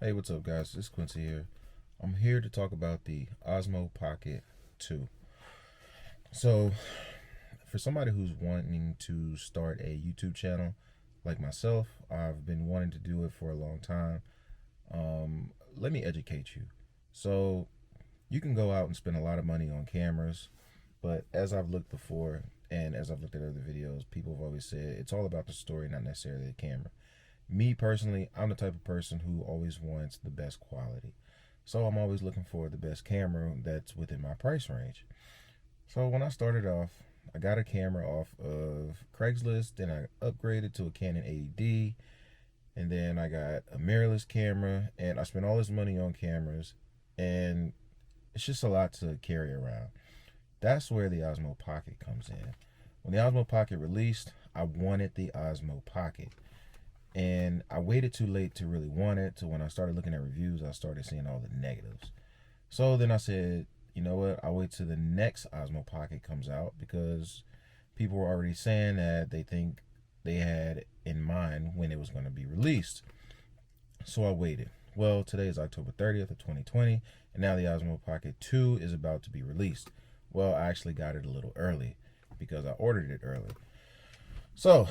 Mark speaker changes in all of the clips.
Speaker 1: Hey, what's up, guys? This is Quincy here. I'm here to talk about the Osmo Pocket 2. So, for somebody who's wanting to start a YouTube channel like myself, I've been wanting to do it for a long time. Let me educate you. So, you can go out and spend a lot of money on cameras, but as I've looked before and as I've looked at other videos, people have always said it's all about the story, not necessarily the camera. Me personally, I'm the type of person who always wants the best quality. So I'm always looking for the best camera that's within my price range. So when I started off, I got a camera off of Craigslist, then I upgraded to a Canon 80D, and then I got a mirrorless camera, and I spent all this money on cameras, and it's just a lot to carry around. That's where the Osmo Pocket comes in. When the Osmo Pocket released, I wanted the Osmo Pocket. And I waited too late to really want it. To when I started looking at reviews, I started seeing all the negatives. So then I said, you know what? I'll wait till the next Osmo Pocket comes out because people were already saying that they think they had in mind when it was going to be released. So I waited. Well, today is October 30th of 2020, and now the Osmo Pocket 2 is about to be released. Well, I actually got it a little early because I ordered it early. So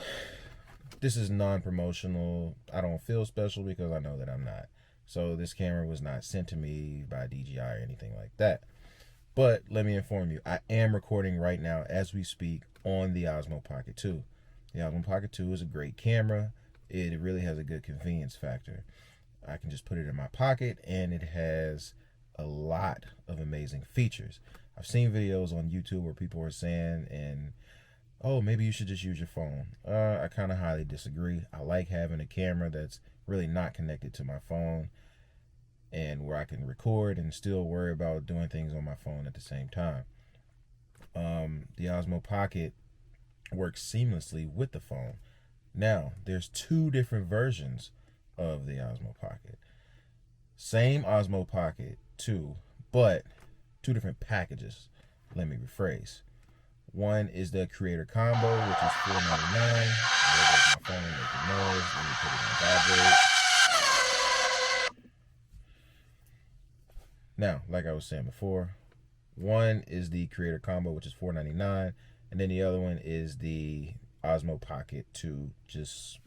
Speaker 1: this is non-promotional. I don't feel special because I know that I'm not. So this camera was not sent to me by DJI or anything like that. But let me inform you, I am recording right now as we speak on the Osmo Pocket 2. The Osmo Pocket 2 is a great camera. It really has a good convenience factor. I can just put it in my pocket and it has a lot of amazing features. I've seen videos on YouTube where people are saying, and oh, maybe you should just use your phone. I kind of highly disagree. I like having a camera that's really not connected to my phone and where I can record and still worry about doing things on my phone at the same time. The Osmo Pocket works seamlessly with the phone. Now, there's two different versions of the Osmo Pocket. Same Osmo Pocket 2, but two different packages. Let me rephrase. One is the creator combo, which is $4.99. There goes my phone making noise. Let me put it on vibrate. Now, like I was saying before, one is the creator combo, which is $4.99, and then the other one is the Osmo Pocket 2, just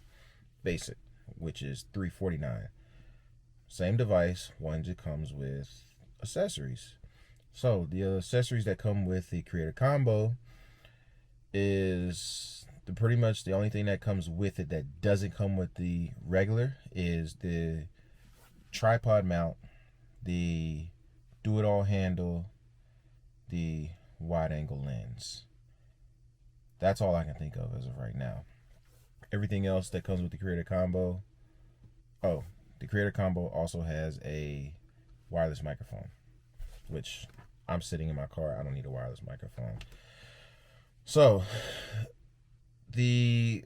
Speaker 1: basic, which is $3.49. Same device. One just comes with accessories. So the accessories that come with the creator combo is pretty much the only thing that comes with it that doesn't come with the regular is the tripod mount, the do-it-all handle, the wide-angle lens. That's all I can think of as of right now. Everything else that comes with the creator combo. Oh, the creator combo also has a wireless microphone, which I'm sitting in my car. I don't need a wireless microphone. So the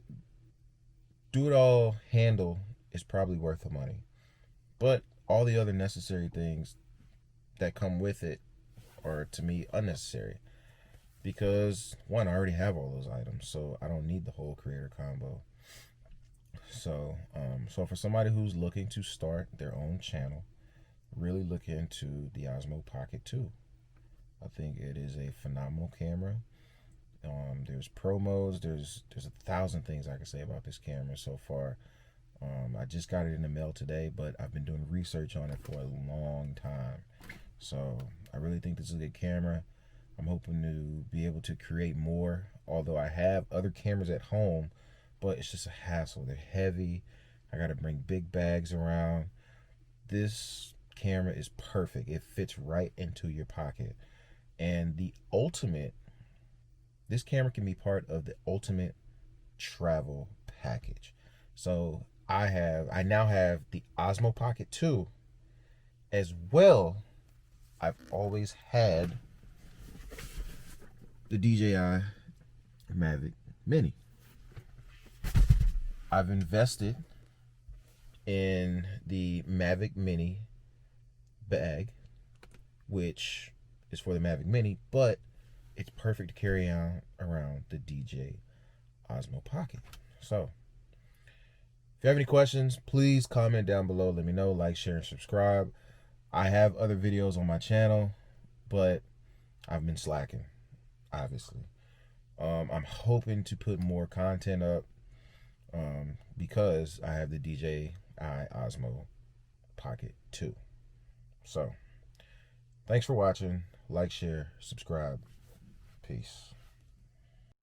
Speaker 1: do-it-all handle is probably worth the money, but all the other necessary things that come with it are, to me, unnecessary because one, I already have all those items, so I don't need the whole creator combo. So for somebody who's looking to start their own channel, really look into the Osmo Pocket 2. I think it is a phenomenal camera. There's pro modes. There's a thousand things I can say about this camera so far. I just got it in the mail today, but I've been doing research on it for a long time. So I really think this is a good camera. I'm hoping to be able to create more, although I have other cameras at home, but it's just a hassle. They're heavy. I got to bring big bags around. This camera is perfect. It fits right into your pocket. And this camera can be part of the ultimate travel package. So I now have the Osmo Pocket 2 as well. I've always had the DJI Mavic Mini. I've invested in the Mavic Mini bag, which is for the Mavic Mini, but it's perfect to carry on around the DJ Osmo Pocket. So you have any questions, please comment down below. Let me know. Like, share, and subscribe. I have other videos on my channel, but I've been slacking, obviously. I'm hoping to put more content up because I have the DJI Osmo Pocket 2. So, thanks for watching. Like, share, subscribe. Peace.